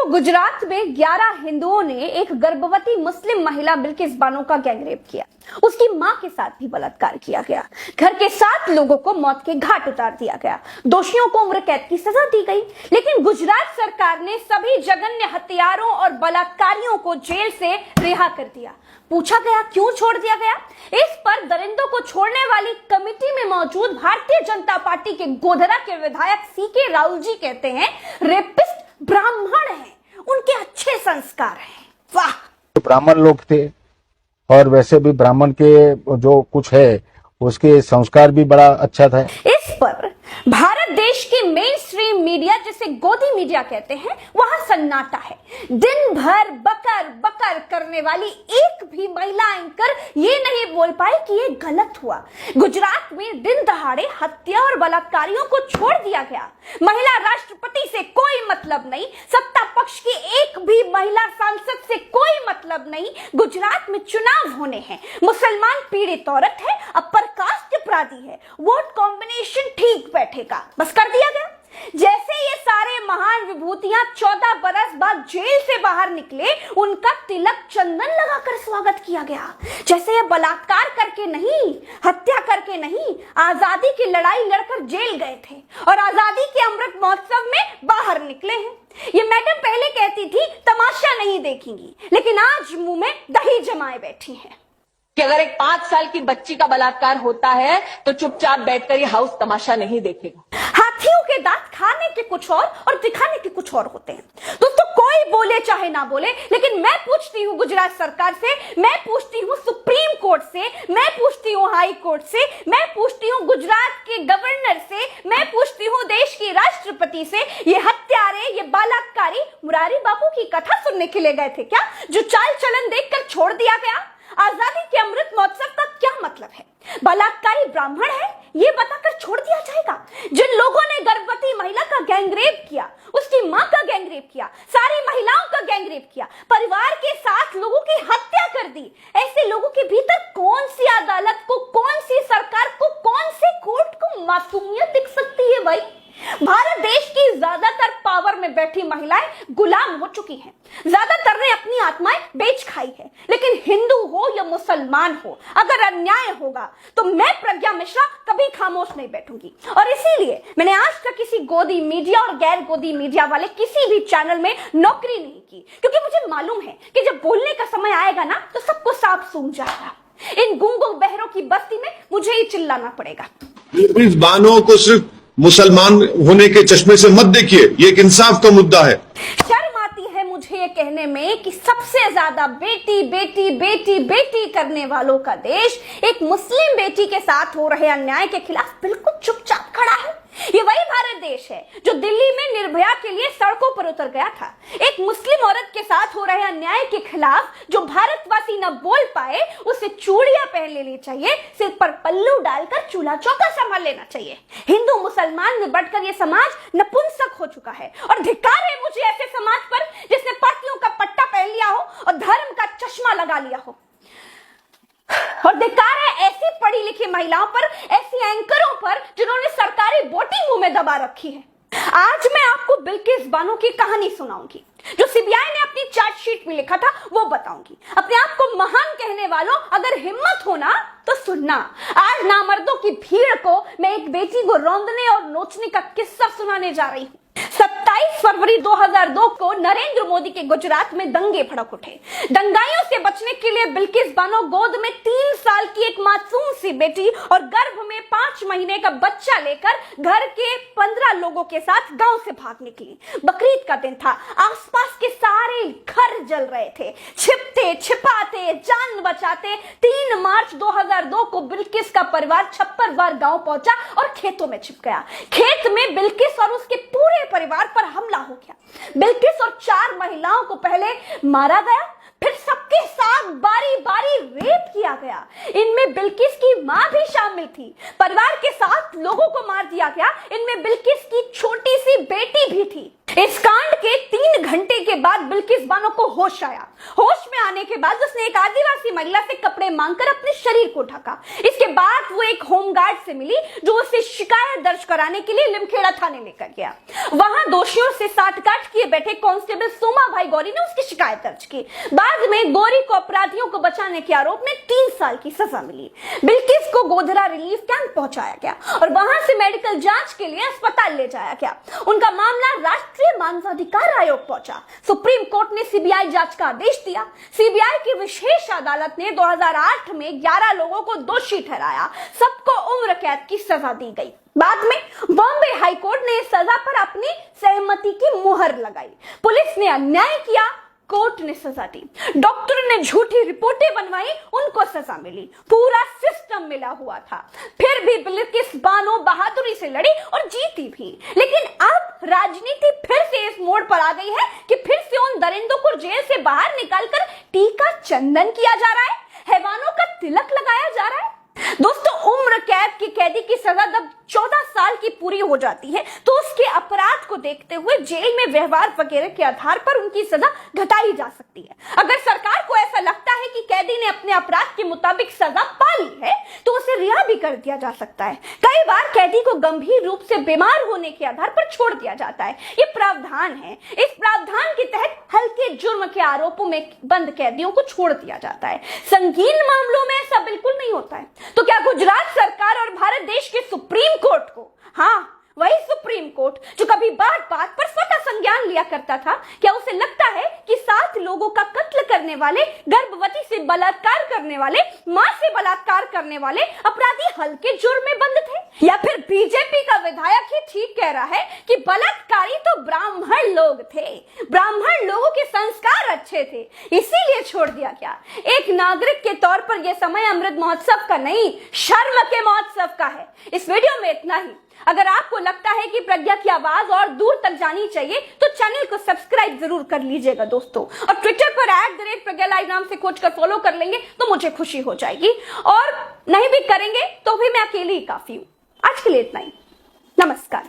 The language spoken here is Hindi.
गुजरात में 11 हिंदुओं ने एक गर्भवती मुस्लिम महिला बिल्किस बानो का गैंगरेप किया। उसकी मां के साथ भी बलात्कार किया गया। घर के 7 लोगों को मौत के घाट उतार दिया गया। दोषियों को उम्र कैद की सजा दी गई। लेकिन गुजरात सरकार ने सभी जघन्य हत्यारों और बलात्कारियों को जेल से रिहा कर दिया। पूछा गया क्यों छोड़ दिया गया। इस पर दरिंदों को छोड़ने वाली कमेटी में मौजूद भारतीय जनता पार्टी के गोधरा के विधायक सीके राहुल जी कहते हैं रेपिस्ट ब्राह्मण हैं, उनके अच्छे संस्कार हैं। वाह, ब्राह्मण लोग थे और वैसे भी ब्राह्मण के जो कुछ है उसके संस्कार भी बड़ा अच्छा था। इस पर भारत देश की मेन स्ट्रीम मीडिया, जिसे गोदी मीडिया कहते हैं, वहां सन्नाटा है। दिन भर बकर बकर करने वाली एक भी महिला एंकर ये नहीं बोल पाई कि ये गलत हुआ। गुजरात में दिन दहाड़े हत्या और बलात्कारियों को छोड़ दिया गया। महिला राष्ट्रपति से कोई मतलब नहीं, सत्ता पक्ष की एक भी महिला सांसद से कोई मतलब नहीं। गुजरात में चुनाव होने हैं, मुसलमान पीड़ित औरत है, अपर कास्ट अपराधी है, वोट कॉम्बिनेशन ठीक बैठेगा, बस कर दिया गया। जैसे ये सारे महान विभूतियां 14 बरस बाद जेल से बाहर निकले, उनका तिलक चंदन लगाकर स्वागत किया गया। जैसे ये बलात्कार करके नहीं, हत्या करके नहीं, आजादी की लड़ाई लड़कर जेल गए थे और आजादी के अमृत महोत्सव में बाहर निकले हैं। ये मैडम पहले कहती थी तमाशा नहीं देखेंगी, लेकिन आज मुंह में दही जमाए बैठी हैं कि अगर एक 5 साल की बच्ची का बलात्कार होता है तो चुपचाप बैठकर ये हाउस तमाशा नहीं देखेगा। हाथियों के दांत खाने के कुछ और दिखाने के कुछ और होते हैं। दोस्तों, कोई बोले चाहे ना बोले, लेकिन मैं पूछती हूँ गुजरात सरकार से, मैं पूछती हूँ सुप्रीम कोर्ट से, मैं पूछती हूँ हाई कोर्ट से, मैं पूछती हूँ गुजरात के गवर्नर से, मैं पूछती हूँ देश की राष्ट्रपति से, ये हत्यारे, ये बलात्कारी मुरारी बापू की कथा सुनने के लिए गए थे क्या, जो चाल चलन देखकर छोड़ दिया गया? आजादी के अमृत महोत्सव का क्या मतलब है? बलात्कारी ब्राह्मण है ये बताकर छोड़ दिया जाएगा? जिन लोगों ने गर्भवती महिला का गैंगरेप किया, उसकी मां का गैंगरेप किया, सारी महिलाओं का गैंगरेप किया, परिवार के 7 लोगों की हत्या कर दी, ऐसे लोगों के भीतर कौन सी अदालत को, कौन सी सरकार को, कौन से कोर्ट को मासूमियत दिख सकती है भाई? भारत देश की ज्यादातर पावर में बैठी महिलाएं गुलाम हो चुकी हैं। ज्यादातर ने अपनी आत्माएं बेच खाई है। लेकिन हिंदू हो या मुसलमान हो, अगर अन्याय होगा तो मैं प्रज्ञा मिश्रा कभी खामोश नहीं बैठूंगी। और इसीलिए मैंने आज तक किसी गोदी मीडिया और गैर गोदी मीडिया वाले किसी भी चैनल में नौकरी नहीं की, क्योंकि मुझे मालूम है कि जब बोलने का समय आएगा ना तो सबको साफ सूझ जाएगा। इन गूंगों बहरों की बस्ती में मुझे ही चिल्लाना पड़ेगा। इस बानों को सिर्फ मुसलमान होने के चश्मे से मत देखिए, ये एक इंसाफ का मुद्दा है। शर्म आती है मुझे ये कहने में कि सबसे ज्यादा बेटी बेटी बेटी बेटी करने वालों का देश एक मुस्लिम बेटी के साथ हो रहे अन्याय के खिलाफ बिल्कुल चुपचाप खड़ा है। ये वही भारत देश है जो दिल्ली में निर्भया के लिए सड़कों पर उतर गया था। एक मुस्लिम औरत के साथ हो रहे अन्याय के खिलाफ जो भारतवासी न बोल पाए, उसे चूड़ियां पहन लेनी चाहिए, सिर पर पल्लू डालकर चूल्हा चौका संभाल लेना चाहिए। हिंदू मुसलमान में बढ़कर यह समाज नपुंसक हो चुका है और धिक्कार है मुझे ऐसे समाज पर जिसने पार्टियों का पट्टा पहन लिया हो और धर्म का चश्मा लगा लिया हो। और धिक्कार है ऐसी पढ़ी लिखी महिलाओं पर, ऐसी एंकरों पर जिन्होंने सरकारी बोटी मुंह में दबा रखी है। आज मैं आपको बिल्किस बानो की कहानी सुनाऊंगी। जो सीबीआई ने अपनी चार्जशीट में लिखा था वो बताऊंगी। अपने आप को महान कहने वालों, अगर हिम्मत हो ना तो सुनना। आज नामर्दों की भीड़ को मैं एक बेटी को रौंदने और नोचने का किस्सा सुनाने जा रही हूँ। 27 फरवरी 2002 को नरेंद्र मोदी के गुजरात में दंगे भड़क उठे। दंगाइयों से बचने के लिए बिल्किस बानो गोद में 3 साल की एक मासूम सी बेटी और गर्भ में 5 महीने का बच्चा लेकर घर के 15 लोगों के साथ गांव से भाग निकली। बकरीद का दिन था, आसपास के सारे घर जल रहे थे। छिपते छिपाते जान बचाते 3 मार्च 2002 को बिल्किस का परिवार छप्परवार गांव पहुंचा और खेतों में छिप गया। खेत में बिल्किस और उसके पूरे परिवार पर हमला हो गया। बिल्किस और 4 महिलाओं को पहले मारा गया, फिर सबके साथ बारी बारी रेप किया गया। इनमें बिल्किस की मां भी शामिल थी। परिवार के 7 लोगों को मार दिया गया, इनमें बिल्किस की छोटी सी बेटी भी थी। इस कांड के 3 घंटे के बाद बिल्किस बानो को होश आया। होश में आने के बाद उसने एक आदिवासी महिला से कपड़े मांगकर अपने शरीर को ढका। इसके बाद वो एक होमगार्ड से मिली जो उसे शिकायत दर्ज कराने के लिए लिमखेड़ा थाने लेकर गया। वहां दोषियों से साठगांठ किए बैठे कांस्टेबल सोमा भाई गौरी ने उसकी शिकायत दर्ज की। बाद में गौरी को अपराधियों को बचाने के आरोप में 3 साल की सजा मिली। बिल्किस को गोधरा रिलीफ कैंप पहुंचाया गया और वहां से मेडिकल जांच के लिए अस्पताल ले जाया गया। उनका मामला राष्ट्रीय मानवाधिकार आयोग पहुंचा। सुप्रीम कोर्ट ने सीबीआई जांच का आदेश दिया। सीबीआई की विशेष अदालत ने 2008 में 11 लोगों को दोषी ठहराया। सबको उम्र कैद की सजा दी गई। बाद में बॉम्बे हाई कोर्ट ने इस सजा पर अपनी सहमति की मुहर लगाई। पुलिस ने अन्याय किया, कोर्ट ने सजा दी। डॉक्टर ने झूठी रिपोर्टें बनवाई, उनको सजा मिली। पूरा सिस्टम मिला हुआ था। फिर भी बिल्किस बानो बहादुरी से लड़ी और जीती भी। लेकिन अब राजनीति फिर से इस मोड़ पर आ गई है कि फिर से उन दरिंदों को जेल से बाहर निकालकर टीका चंदन किया जा रहा है, हैवानों का तिलक लगाया जा रहा है। दोस्तों, उम्र कैद की कैदी की सजा जब 14 साल की पूरी हो जाती है तो उसके अपराध को देखते हुए जेल में व्यवहार वगैरह के आधार पर उनकी सजा घटाई जा सकती है। अगर सरकार को ऐसा लगता है कि कैदी ने अपने अपराध के मुताबिक सजा पा ली है तो उसे रिहा भी कर दिया जा सकता है। कई बार कैदी को गंभीर रूप से बीमार होने के आधार पर छोड़ दिया जाता है। ये प्रावधान है। इस प्रावधान के तहत हल्के जुर्म के आरोपों में बंद कैदियों को छोड़ दिया जाता है। संगीन मामलों में ऐसा बिल्कुल नहीं होता है। तो क्या गुजरात सरकार और भारत देश के सुप्रीम कोर्ट को, हाँ वही सुप्रीम कोर्ट जो कभी बात बात पर स्वतः संज्ञान लिया करता था, क्या उसे लगता है कि 7 लोगों का कत्ल करने वाले, गर्भवती से बलात्कार करने वाले, मां से बलात्कार करने वाले अपराधी हल्के जुर्म में बंद थे? या फिर बीजेपी का विधायक ही ठीक कह रहा है कि बलात्कारी तो ब्राह्मण लोग थे, ब्राह्मण लोगों के संस्कार अच्छे थे, इसीलिए छोड़ दिया गया? एक नागरिक के तौर पर यह समय अमृत महोत्सव का नहीं, शर्म के महोत्सव का है। इस वीडियो में इतना ही। अगर आपको लगता है कि प्रज्ञा की आवाज और दूर तक जानी चाहिए तो चैनल को सब्सक्राइब जरूर कर लीजिएगा दोस्तों, और ट्विटर पर @प्रज्ञा लाइव नाम से खोजकर फॉलो कर लेंगे तो मुझे खुशी हो जाएगी, और नहीं भी करेंगे तो भी मैं अकेली ही काफी हूं। आज के लिए इतना ही। नमस्कार।